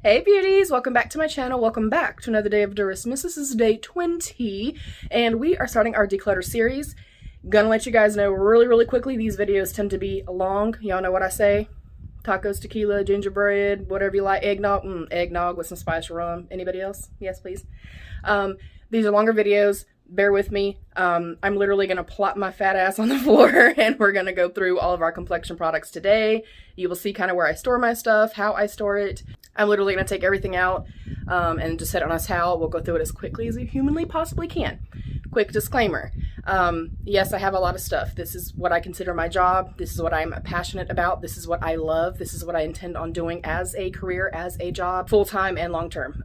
Hey beauties, welcome back to my channel. Welcome back to another day of Derissmas. This is day 20 and we are starting our declutter series. Gonna let you guys know really quickly, these videos tend to be long. Y'all know what I say. Tacos, tequila, gingerbread, whatever you like. Eggnog, eggnog with some spice rum. Anybody else? Yes, please. These are longer videos. Bear with me. I'm literally going to plop my fat ass on the floor and we're going to go through all of our complexion products today. You will see kind of where I store my stuff, how I store it. I'm literally going to take everything out and just set it on a towel. We'll go through it as quickly as we humanly possibly can. Quick disclaimer. Yes, I have a lot of stuff. This is what I consider my job. This is what I'm passionate about. This is what I love. This is what I intend on doing as a career, as a job, full-time and long-term.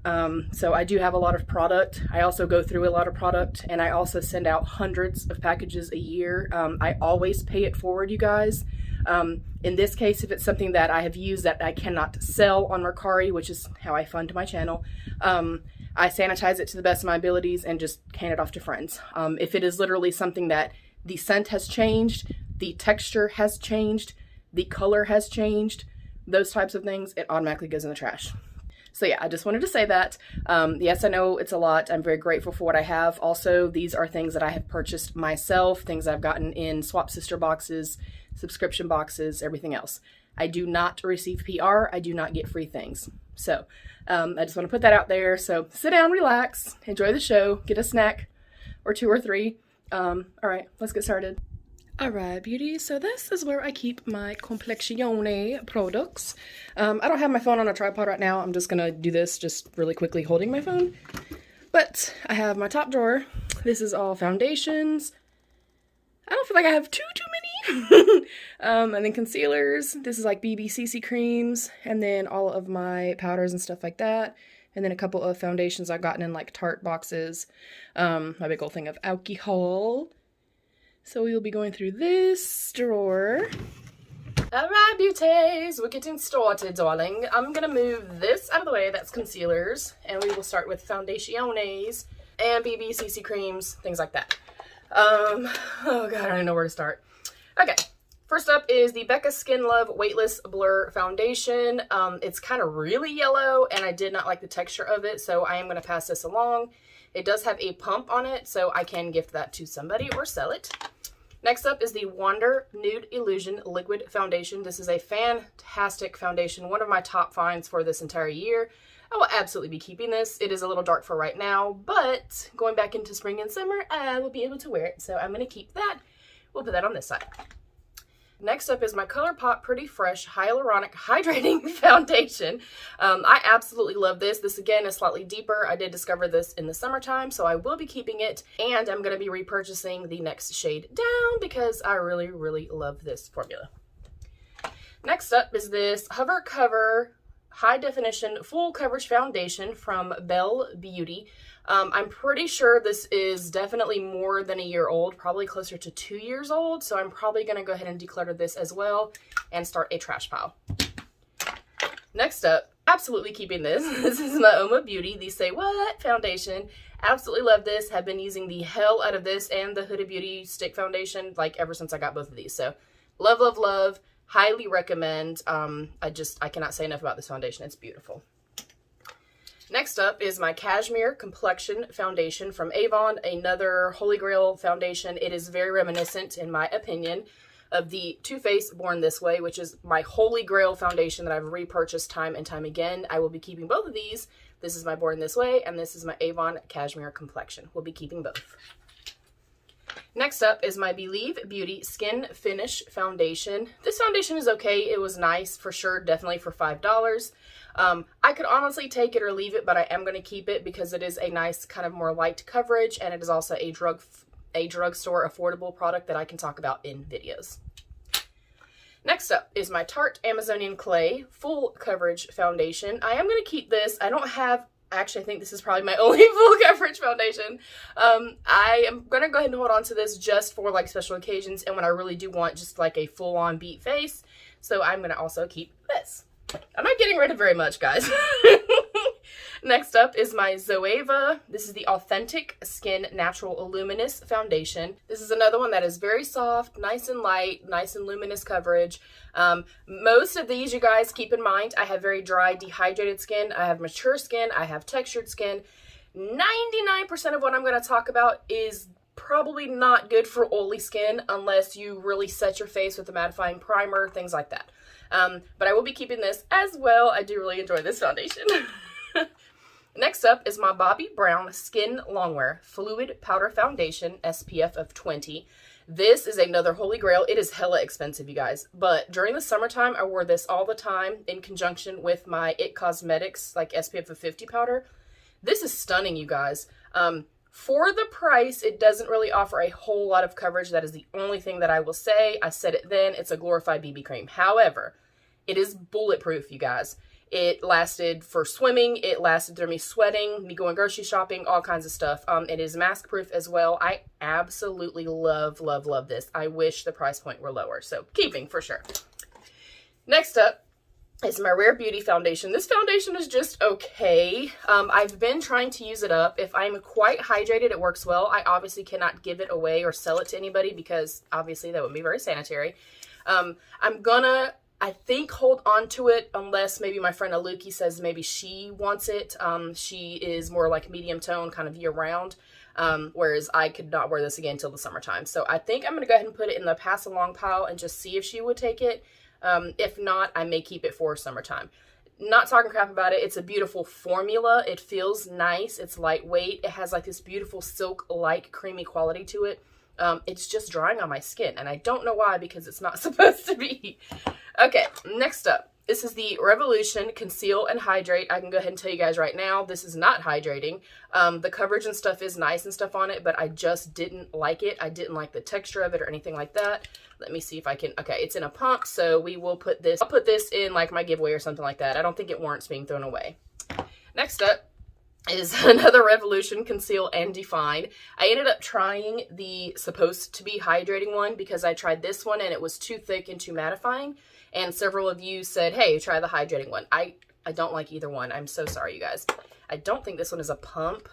So I do have a lot of product. I also go through a lot of product and I also send out hundreds of packages a year. I always pay it forward, you guys. In this case, if it's something that I have used that I cannot sell on MERCARI, which is how I fund my channel, I sanitize it to the best of my abilities and just hand it off to friends. If it is literally something that the scent has changed, the texture has changed, the color has changed, those types of things, it automatically goes in the trash. So yeah, I just wanted to say that. Yes, I know it's a lot. I'm very grateful for what I have. Also, these are things that I have purchased myself, things I've gotten in swap sister boxes, subscription boxes, everything else. I do not receive PR. I do not get free things. So I just want to put that out there. So sit down, relax, enjoy the show, get a snack or two or three. All right, let's get started. All right, beauty. So this is where I keep my complexione products. I don't have my phone on a tripod right now. I'm just going to do this just really quickly holding my phone. But I have my top drawer. This is all foundations. I don't feel like I have too many. And then concealers. This is like BBCC creams. And then all of my powders and stuff like that. And then a couple of foundations I've gotten in like Tarte boxes. My big old thing of alcohol. So we will be going through this drawer. Alright, beauties, we're getting started, darling. I'm gonna move this out of the way, that's concealers. And we will start with foundationes and BBCC creams, things like that. Oh god, I don't even know where to start. Okay, first up is the Becca Skin Love Weightless Blur Foundation. It's kind of really yellow, and I did not like the texture of it, so I am going to pass this along. It does have a pump on it, so I can gift that to somebody or sell it. Next up is the Wander Nude Illusion Liquid Foundation. This is a fantastic foundation, one of my top finds for this entire year. I will absolutely be keeping this. It is a little dark for right now, but going back into spring and summer, I will be able to wear it. So I'm going to keep that. We'll put that on this side. Next up is my ColourPop Pretty Fresh Hyaluronic Hydrating Foundation. I absolutely love this. This again is slightly deeper. I did discover this in the summertime, so I will be keeping it. And I'm going to be repurchasing the next shade down because I really love this formula. Next up is this Hover Cover High Definition Full Coverage Foundation from Belle Beauty. I'm pretty sure this is definitely more than a year old, probably closer to 2 years old. So I'm probably going to go ahead and declutter this as well and start a trash pile. Next up, absolutely keeping this. This is my Oma Beauty, the Say What foundation. Absolutely love this. Have been using the hell out of this and the Huda Beauty stick foundation like ever since I got both of these. So love. Highly recommend. I cannot say enough about this foundation. It's beautiful. Next up is my Cashmere Complexion Foundation from AVON, another Holy Grail foundation. It is very reminiscent, in my opinion, of the Too Faced Born This Way, which is my Holy Grail foundation that I've repurchased time and time again. I will be keeping both of these. This is my Born This Way, and this is my AVON Cashmere Complexion. We'll be keeping both. Next up is my Believe Beauty Skin Finish Foundation. This foundation is okay. It was nice for sure, definitely for $5. I could honestly take it or leave it, but I am going to keep it because it is a nice kind of more light coverage, and it is also a drugstore affordable product that I can talk about in videos. Next up is my Tarte Amazonian Clay Full Coverage Foundation. I am going to keep this. I don't have... Actually, I think this is probably my only full coverage foundation. I am going to go ahead and hold on to this just for like special occasions and when I really do want just like a full-on beat face. So I'm going to also keep this. I'm not getting rid of very much, guys. Next up is my Zoeva. This is the Authentic Skin Natural Luminous Foundation. This is another one that is very soft, nice and light, nice and luminous coverage. Most of these, you guys, keep in mind, I have very dry, dehydrated skin. I have mature skin. I have textured skin. 99% of what I'm going to talk about is probably not good for oily skin unless you really set your face with a mattifying primer, things like that. But I will be keeping this as well. I do really enjoy this foundation. Next up is my Bobbi Brown Skin Longwear Fluid Powder Foundation, SPF of 20. This is another holy grail. It is hella expensive, you guys. But during the summertime, I wore this all the time in conjunction with my IT Cosmetics, like SPF of 50 powder. This is stunning, you guys. For the price, it doesn't really offer a whole lot of coverage. That is the only thing that I will say. I said it then. It's a glorified BB cream. However, it is bulletproof, you guys. It lasted for swimming. It lasted through me sweating, me going grocery shopping, all kinds of stuff. It is mask proof as well. I absolutely love, love, love this. I wish the price point were lower. So keeping for sure. Next up is my Rare Beauty foundation. This foundation is just okay. I've been trying to use it up. If I'm quite hydrated, it works well. I obviously cannot give it away or sell it to anybody because obviously that would be very sanitary. I'm gonna, I think, hold on to it unless maybe my friend Aluki says maybe she wants it. She is more like medium tone, kind of year round. Whereas I could not wear this again until the summertime. So I think I'm gonna go ahead and put it in the pass along pile and just see if she would take it. If not, I may keep it for summertime. Not talking crap about it. It's a beautiful formula. It feels nice. It's lightweight. It has like this beautiful silk-like creamy quality to it. It's just drying on my skin, and I don't know why because it's not supposed to be. Okay, next up. This is the Revolution Conceal and Hydrate. I can go ahead and tell you guys right now, this is not hydrating. The coverage and stuff is nice and stuff on it, but I just didn't like it. I didn't like the texture of it or anything like that. Let me see if I can, okay, it's in a pump, so we will put this, I'll put this in like my giveaway or something like that. I don't think it warrants being thrown away. Next up is another Revolution Conceal and Define. I ended up trying the supposed to be hydrating one because I tried this one and it was too thick and too mattifying. And several of you said, hey, try the hydrating one. I don't like either one. I'm so sorry, you guys. I don't think this one is a pump.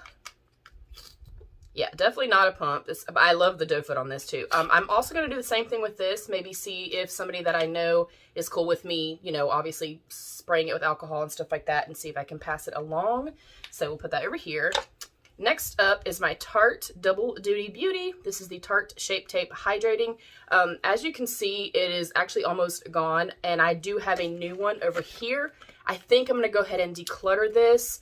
Yeah, definitely not a pump. I love the doe foot on this too. I'm also going to do the same thing with this. Maybe see if somebody that I know is cool with me, you know, obviously spraying it with alcohol and stuff like that, and see if I can pass it along. So we'll put that over here. Next up is my Tarte Double Duty Beauty. This is the Tarte Shape Tape Hydrating. As you can see, it is actually almost gone, and I do have a new one over here. I think I'm going to go ahead and declutter this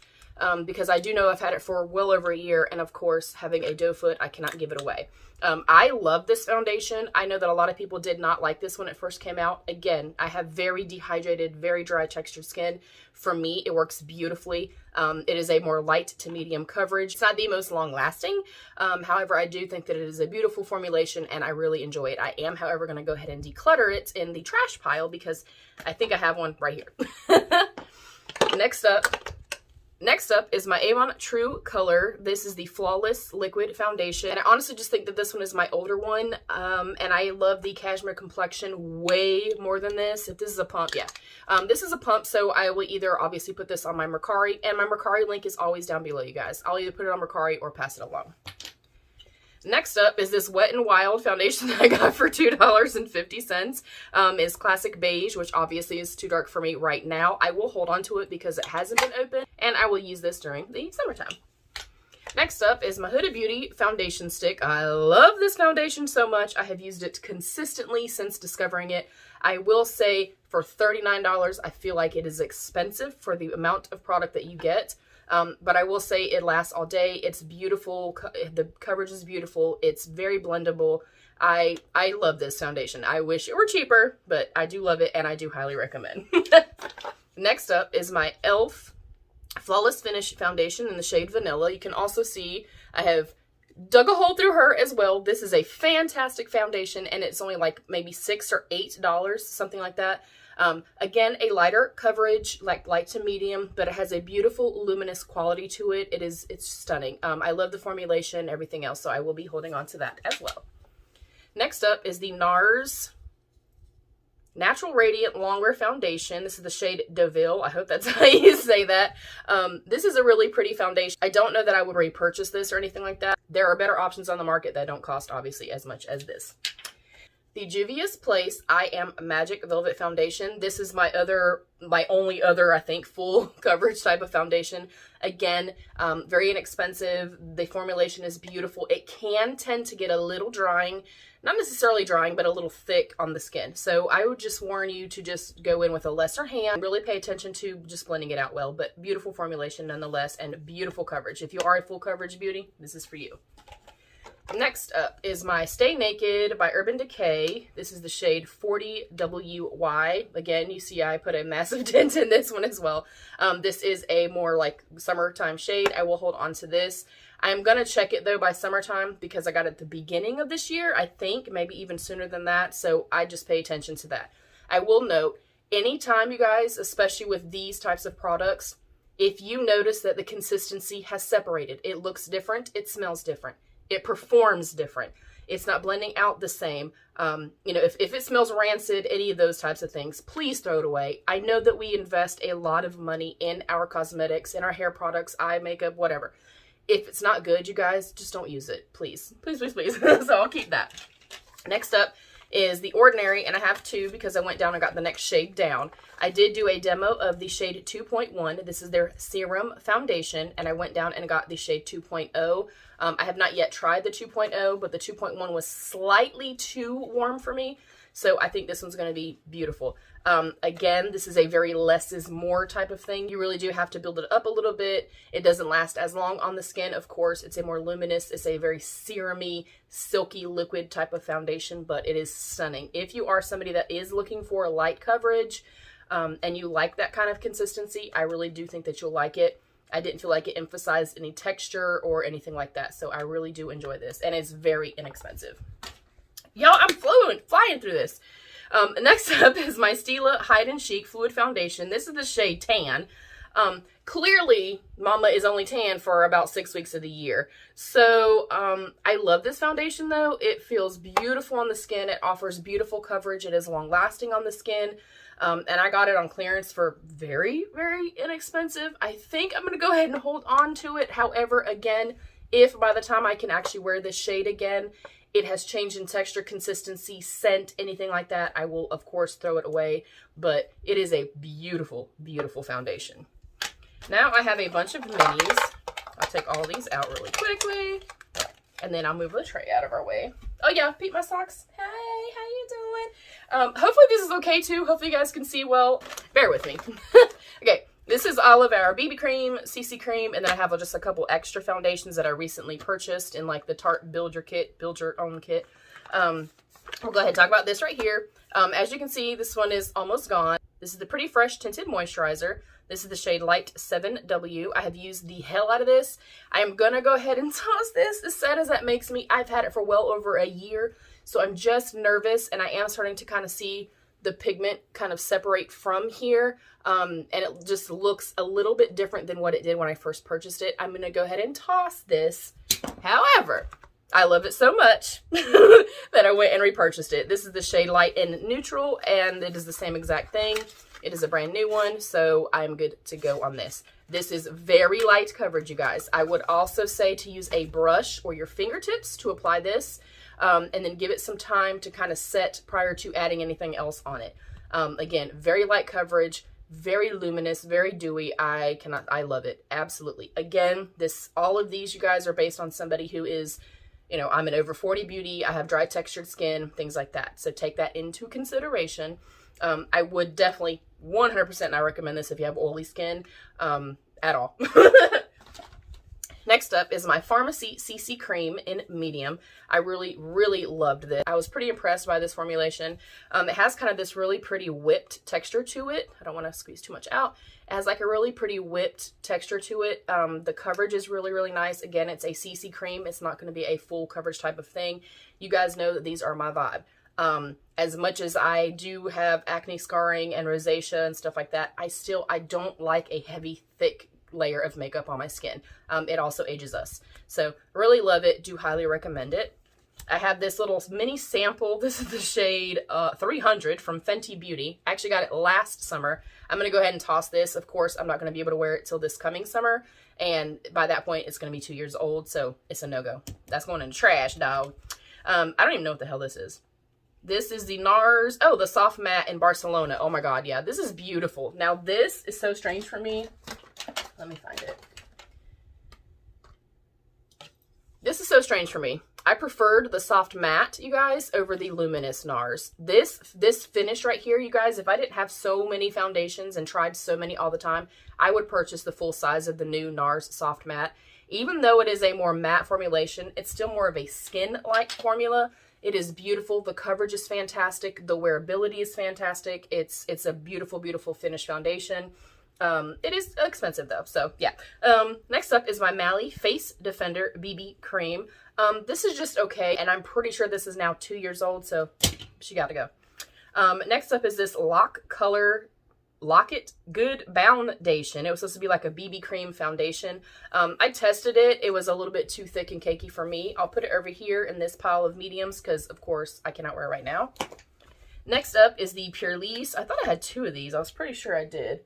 because I do know I've had it for well over a year, and of course, having a doe foot, I cannot give it away. I love this foundation. I know that a lot of people did not like this when it first came out. Again, I have very dehydrated, very dry textured skin. For me, it works beautifully. It is a more light to medium coverage. It's not the most long lasting. However, I do think that it is a beautiful formulation and I really enjoy it. I am, however, going to go ahead and declutter it in the trash pile because I think I have one right here. Next up is my Avon True Color. This is the Flawless Liquid Foundation. And I honestly just think that this one is my older one. And I love the cashmere complexion way more than this. If this is a pump, yeah. This is a pump, so I will either obviously put this on my MERCARI. And my MERCARI link is always down below, you guys. I'll either put it on MERCARI or pass it along. Next up is this Wet n Wild foundation that I got for $2.50. It's classic beige, which obviously is too dark for me right now. I will hold on to it because it hasn't been open, and I will use this during the summertime. Next up is my Huda Beauty foundation stick. I love this foundation so much. I have used it consistently since discovering it. I will say for $39, I feel like it is expensive for the amount of product that you get. But I will say it lasts all day. It's beautiful. The coverage is beautiful. It's very blendable. I love this foundation. I wish it were cheaper, but I do love it and I do highly recommend. Next up is my e.l.f. Flawless Finish foundation in the shade Vanilla. You can also see I have dug a hole through her as well. This is a fantastic foundation and it's only like maybe $6 or $8, something like that. Again, a lighter coverage, like light to medium, but it has a beautiful luminous quality to it. It's stunning. I love the formulation, everything else, so I will be holding on to that as well. Next up is the NARS Natural Radiant Longwear Foundation. This is the shade Deauville. I hope that's how you say that. This is a really pretty foundation. I don't know that I would repurchase this or anything like that. There are better options on the market that don't cost, obviously, as much as this. The Juvia's Place I Am Magic Velvet Foundation. This is my only other, I think, full coverage type of foundation. Again, very inexpensive. The formulation is beautiful. It can tend to get a little drying. Not necessarily drying, but a little thick on the skin. So I would just warn you to just go in with a lesser hand. Really pay attention to just blending it out well, but beautiful formulation nonetheless, and beautiful coverage. If you are a full coverage beauty, this is for you. Next up is my Stay Naked by Urban Decay. This is the shade 40WY. Again, you see I put a massive dent in this one as well. This is a more like summertime shade. I will hold on to this. I'm going to check it though by summertime because I got it at the beginning of this year, I think, maybe even sooner than that. So I just pay attention to that. I will note, anytime you guys, especially with these types of products, if you notice that the consistency has separated, it looks different, it smells different. It performs different. It's not blending out the same. You know, if it smells rancid, any of those types of things, please throw it away. I know that we invest a lot of money in our cosmetics, in our hair products, eye makeup, whatever. If it's not good, you guys, just don't use it. Please, please, please, please. So I'll keep that. Next up is The Ordinary, and I have two because I went down and got the next shade down. I did do a demo of the shade 2.1. This is their serum foundation, and I went down and got the shade 2.0. I have not yet tried the 2.0, but the 2.1 was slightly too warm for me, so I think this one's going to be beautiful. Again, this is a very less is more type of thing. You really do have to build it up a little bit. It doesn't last as long on the skin, of course. It's a more luminous, it's a very serum-y, silky liquid type of foundation, but it is stunning. If you are somebody that is looking for a light coverage and you like that kind of consistency, I really do think that you'll like it. I didn't feel like it emphasized any texture or anything like that, so I really do enjoy this, and it's very inexpensive. Y'all, I'm flying through this. Next up is my Stila Hide and Chic Fluid Foundation. This is the shade Tan. Clearly, Mama is only tan for about 6 weeks of the year. So, I love this foundation though. It feels beautiful on the skin. It offers beautiful coverage. It is long lasting on the skin. And I got it on clearance for very, very inexpensive. I think I'm going to go ahead and hold on to it. However, again, if by the time I can actually wear this shade again, it has changed in texture, consistency, scent, anything like that, I will, of course, throw it away. But it is a beautiful, beautiful foundation. Now I have a bunch of minis. I'll take all these out really quickly. And then I'll move the tray out of our way. Oh, yeah, Pete, my socks. Hey, how you doing? Hopefully this is okay, too. Hopefully you guys can see well. Bear with me. Okay. This is Olive Hour BB Cream, CC Cream, and then I have just a couple extra foundations that I recently purchased in like the Tarte Build Your Own kit. We'll go ahead and talk about this right here. As you can see, this one is almost gone. This is the Pretty Fresh Tinted Moisturizer. This is the shade Light 7W. I have used the hell out of this. I am going to go ahead and toss this. As sad as that makes me, I've had it for well over a year, so I'm just nervous, and I am starting to kind of see the pigment kind of separate from here, and it just looks a little bit different than what it did when I first purchased it. I'm going to go ahead and toss this. However, I love it so much that I went and repurchased it. This is the shade Light and Neutral, and it is the same exact thing. It is a brand new one, so I'm good to go on this. This is very light coverage, you guys. I would also say to use a brush or your fingertips to apply this, and then give it some time to kind of set prior to adding anything else on it. Again, very light coverage, very luminous, very dewy. I love it. Absolutely. Again, all of these, you guys, are based on somebody who is, you know, I'm an over 40 beauty. I have dry textured skin, things like that. So take that into consideration. I would definitely 100% not recommend this if you have oily skin, at all. Next up is my Pharmacy CC Cream in medium. I really, really loved this. I was pretty impressed by this formulation. It has kind of this really pretty whipped texture to it. I don't want to squeeze too much out. It has like a really pretty whipped texture to it. The coverage is really, really nice. Again, it's a CC cream. It's not going to be a full coverage type of thing. You guys know that these are my vibe. As much as I do have acne scarring and rosacea and stuff like that, I don't like a heavy, thick layer of makeup on my skin. It also ages us. So really love it. Do highly recommend it. I have this little mini sample. This is the shade 300 from Fenty Beauty. I actually got it last summer. I'm going to go ahead and toss this. Of course, I'm not going to be able to wear it till this coming summer. And by that point, it's going to be 2 years old. So it's a no-go. That's going in the trash, dog. I don't even know what the hell this is. This is the NARS. Oh, the Soft Matte in Barcelona. Oh my God. Yeah, this is beautiful. Now, this is so strange for me. Let me find it. This is so strange for me. I preferred the Soft Matte, you guys, over the Luminous NARS. This finish right here, you guys, if I didn't have so many foundations and tried so many all the time, I would purchase the full size of the new NARS Soft Matte. Even though it is a more matte formulation, it's still more of a skin-like formula. It is beautiful. The coverage is fantastic. The wearability is fantastic. It's a beautiful, beautiful finish foundation. It is expensive though, so yeah. Next up is my Mally Face Defender BB Cream. This is just okay, and I'm pretty sure this is now 2 years old, so she got to go. Next up is this Lock It Good Foundation. It was supposed to be like a BB cream foundation. I tested it. It was a little bit too thick and cakey for me. I'll put it over here in this pile of mediums because, of course, I cannot wear it right now. Next up is the Pure Lisse. I thought I had 2 of these. I was pretty sure I did.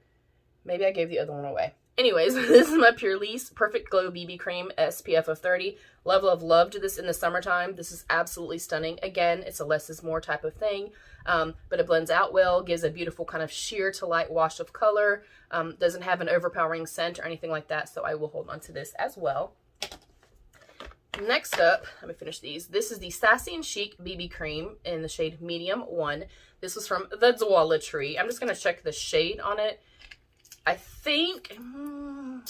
Maybe I gave the other one away. Anyways, this is my Pure Lisse Perfect Glow BB Cream, SPF of 30. Love, love, loved this in the summertime. This is absolutely stunning. Again, it's a less is more type of thing, but it blends out well, gives a beautiful kind of sheer to light wash of color, doesn't have an overpowering scent or anything like that, so I will hold on to this as well. Next up, let me finish these. This is the Sassy and Chic BB Cream in the shade Medium 1. This was from the Dwala. I'm just going to check the shade on it. I think I'm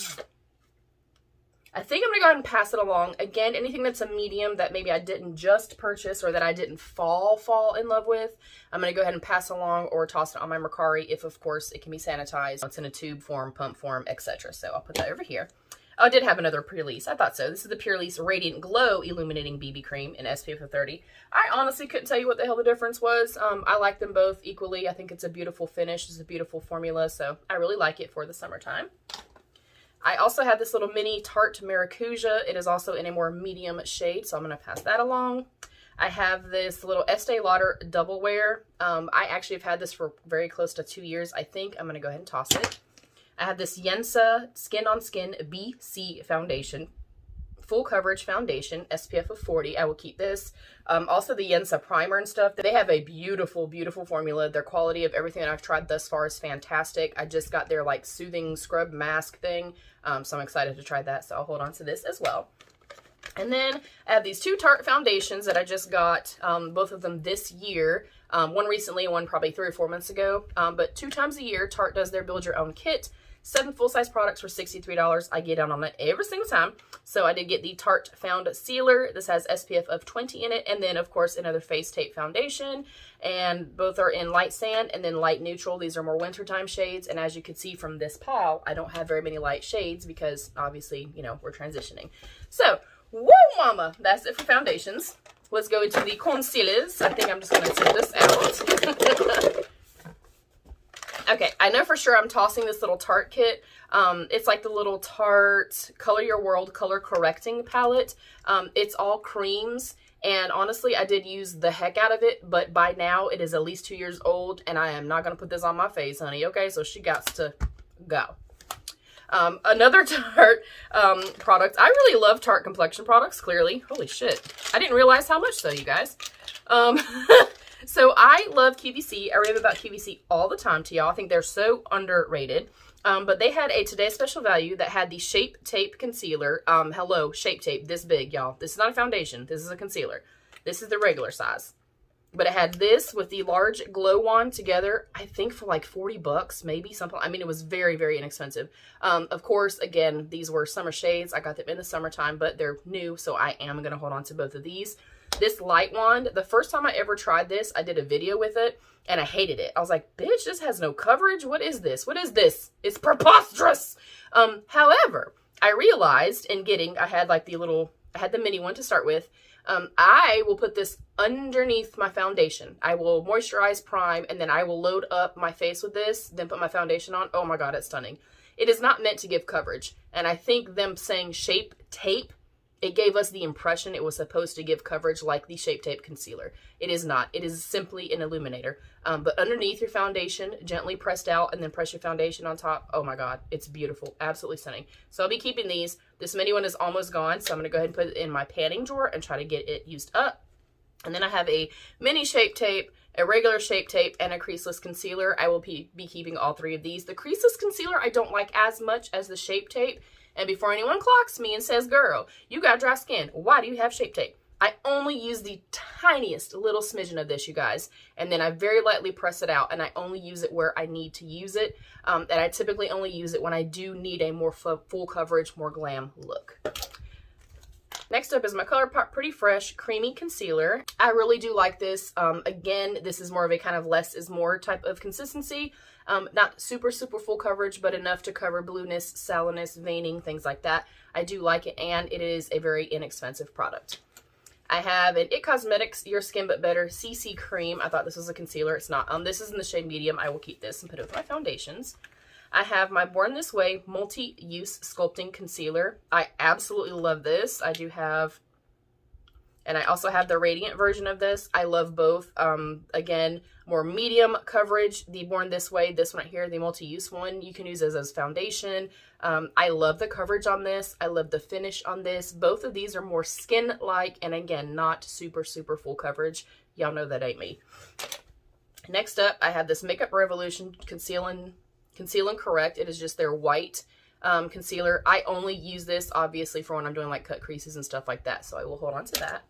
going to go ahead and pass it along. Again, anything that's a medium that maybe I didn't just purchase or that I didn't fall in love with, I'm going to go ahead and pass along or toss it on my Mercari if, of course, it can be sanitized. It's in a tube form, pump form, etc. So I'll put that over here. Oh, I did have another Pure Lisse. I thought so. This is the Pure Lisse Radiant Glow Illuminating BB Cream in SPF of 30. I honestly couldn't tell you what the hell the difference was. I like them both equally. I think it's a beautiful finish. It's a beautiful formula, so I really like it for the summertime. I also have this little mini Tarte Maracuja. It is also in a more medium shade, so I'm going to pass that along. I have this little Estee Lauder Double Wear. I actually have had this for very close to 2 years, I think. I'm going to go ahead and toss it. I have this Yensa Skin on Skin BC Foundation. Full coverage foundation, SPF of 40. I will keep this. Also the Yensa primer and stuff. They have a beautiful, beautiful formula. Their quality of everything that I've tried thus far is fantastic. I just got their like soothing scrub mask thing. So I'm excited to try that. So I'll hold on to this as well. And then I have these 2 Tarte foundations that I just got, both of them this year. One recently and one probably 3 or 4 months ago. But 2 times a year, Tarte does their build your own kit. 7 full-size products for $63. I get down on that every single time. So I did get the Tarte Found Sealer. This has SPF of 20 in it. And then, of course, another face tape foundation. And both are in light sand and then light neutral. These are more wintertime shades. And as you can see from this pile, I don't have very many light shades because, obviously, you know, we're transitioning. So, woo mama! That's it for foundations. Let's go into the concealers. I think I'm just going to take this out. Okay, I know for sure I'm tossing this little Tarte kit. It's like the little Tarte Color Your World Color Correcting Palette. It's all creams, and honestly, I did use the heck out of it, but by now, it is at least 2 years old, and I am not going to put this on my face, honey, okay? So she got to go. Another Tarte product. I really love Tarte complexion products, clearly. Holy shit. I didn't realize how much, though, you guys. So I love QVC. I rave about QVC all the time to y'all. I think they're so underrated. But they had a Today Special Value that had the Shape Tape Concealer. Hello, Shape Tape, this big, y'all. This is not a foundation. This is a concealer. This is the regular size. But it had this with the large Glow Wand together, I think for like 40 bucks, maybe something. I mean, it was very, very inexpensive. Of course, again, these were summer shades. I got them in the summertime, but they're new, so I am going to hold on to both of these. This light wand, the first time I ever tried this, I did a video with it, and I hated it. I was like, bitch, this has no coverage. What is this? What is this? It's preposterous. However, I realized in getting, I had the mini one to start with. I will put this underneath my foundation. I will moisturize, prime, and then I will load up my face with this, then put my foundation on. Oh my God, it's stunning. It is not meant to give coverage. And I think them saying Shape Tape it gave us the impression it was supposed to give coverage like the Shape Tape concealer. It is not. It is simply an illuminator. But underneath your foundation, gently pressed out, and then press your foundation on top. Oh my God, it's beautiful. Absolutely stunning. So I'll be keeping these. This mini one is almost gone, so I'm going to go ahead and put it in my panning drawer and try to get it used up. And then I have a mini Shape Tape, a regular Shape Tape, and a creaseless concealer. I will be keeping all three of these. The creaseless concealer I don't like as much as the Shape Tape. And before anyone clocks me and says, girl, you got dry skin, why do you have Shape Tape? I only use the tiniest little smidgen of this, you guys. And then I very lightly press it out, and I only use it where I need to use it. And I typically only use it when I do need a more full coverage, more glam look. Next up is my ColourPop Pretty Fresh Creamy Concealer. I really do like this. Again, this is more of a kind of less is more type of consistency. Not super full coverage, but enough to cover blueness, sallowness, veining, things like that. I do like it, and it is a very inexpensive product. I have an IT Cosmetics Your Skin But Better CC Cream. I thought this was a concealer. It's not. This is in the shade medium. I will keep this and put it with my foundations. I have my Born This Way Multi-Use Sculpting Concealer. I absolutely love this. I do have, and I also have the Radiant version of this. I love both. Again, more medium coverage, the Born This Way. This one right here, the multi-use one, you can use as foundation. I love the coverage on this. I love the finish on this. Both of these are more skin-like, and again, not super full coverage. Y'all know that ain't me. Next up, I have this Makeup Revolution Conceal and Correct. It is just their white concealer. I only use this, obviously, for when I'm doing like cut creases and stuff like that, so I will hold on to that.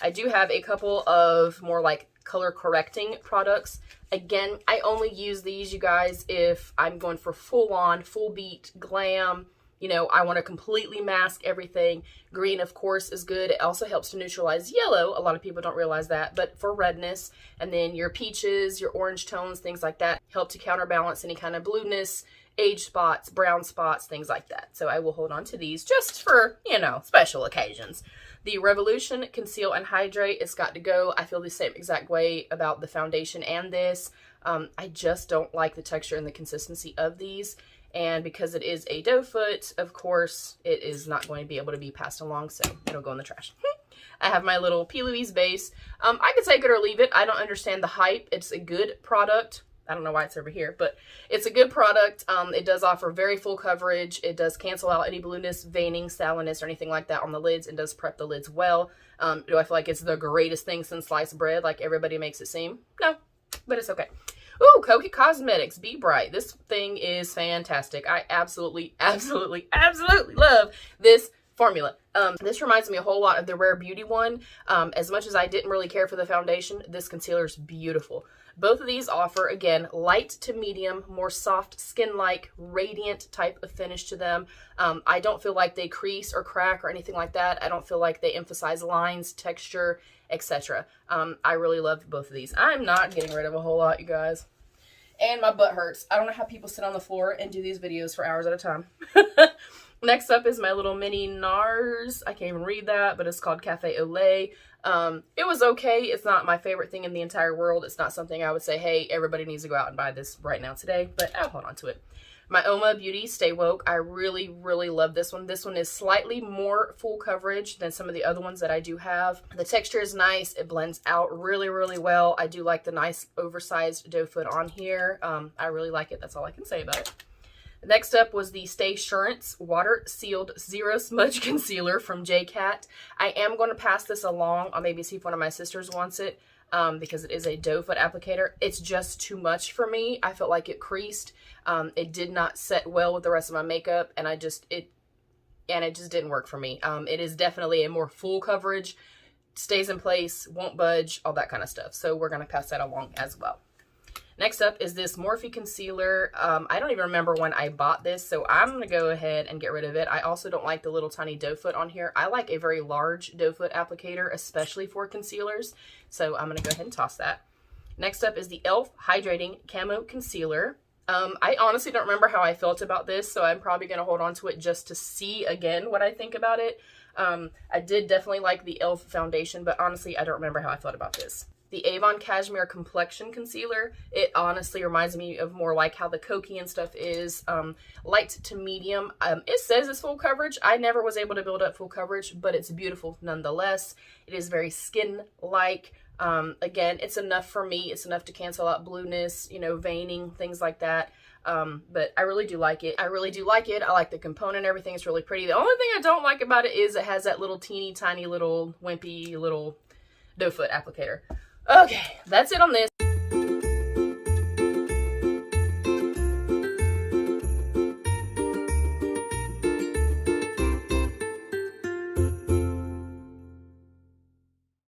I do have a couple of more like color correcting products. Again, I only use these, you guys, if I'm going for full on, full beat, glam. You know, I want to completely mask everything. Green, of course, is good. It also helps to neutralize yellow. A lot of people don't realize that, but for redness. And then your peaches, your orange tones, things like that help to counterbalance any kind of blueness, age spots, brown spots, things like that. So I will hold on to these just for, you know, special occasions. The Revolution Conceal and Hydrate is got to go. I feel the same exact way about the foundation and this. I just don't like the texture and the consistency of these. And because it is a doe foot, of course, it is not going to be able to be passed along, so it'll go in the trash. I have my little P. Louise base. I could take it or leave it. I don't understand the hype. It's a good product. I don't know why it's over here, but it's a good product. It does offer very full coverage. It does cancel out any blueness, veining, sallowness, or anything like that on the lids, and does prep the lids well. Do I feel like it's the greatest thing since sliced bread, like everybody makes it seem? No, but it's okay. Ooh, Kokie Cosmetics Be Bright. This thing is fantastic. I absolutely love this formula. This reminds me a whole lot of the Rare Beauty one. As much as I didn't really care for the foundation, this concealer is beautiful. Both of these offer, again, light to medium, more soft skin-like, radiant type of finish to them. I don't feel like they crease or crack or anything like that. I don't feel like they emphasize lines, texture, etc. I really love both of these. I'm not getting rid of a whole lot, you guys. And my butt hurts. I don't know how people sit on the floor and do these videos for hours at a time. Next up is my little mini NARS. I can't even read that, but it's called Cafe au Lait. It was okay. It's not my favorite thing in the entire world. It's not something I would say, hey, everybody needs to go out and buy this right now today, but I'll hold on to it. My Oma Beauty Stay Woke. I really love this one. This one is slightly more full coverage than some of the other ones that I do have. The texture is nice. It blends out really well. I do like the nice oversized doe foot on here. I really like it. That's all I can say about it. Next up was the Stay Assurance Water Sealed Zero Smudge Concealer from JCat. I am going to pass this along. I'll maybe see if one of my sisters wants it because it is a doe foot applicator. It's just too much for me. I felt like it creased. It did not set well with the rest of my makeup, and it just didn't work for me. It is definitely a more full coverage, stays in place, won't budge, all that kind of stuff. So we're going to pass that along as well. Next up is this Morphe Concealer. I don't even remember when I bought this, so I'm going to go ahead and get rid of it. I also don't like the little tiny doe foot on here. I like a very large doe foot applicator, especially for concealers, so I'm going to go ahead and toss that. Next up is the e.l.f. Hydrating Camo Concealer. I honestly don't remember how I felt about this, so I'm probably going to hold on to it just to see again what I think about it. I did definitely like the e.l.f. foundation, but honestly, I don't remember how I felt about this. the Avon Cashmere Complexion Concealer. It honestly reminds me of more like how the Koki and stuff is, light to medium. It says it's full coverage. I never was able to build up full coverage, but it's beautiful nonetheless. It is very skin-like. Again, it's enough for me. It's enough to cancel out blueness, you know, veining, things like that. But I really do like it. I really do like it. I like the component, everything. It's really pretty. The only thing I don't like about it is it has that little teeny tiny little wimpy little doe foot applicator. Okay, that's it on this.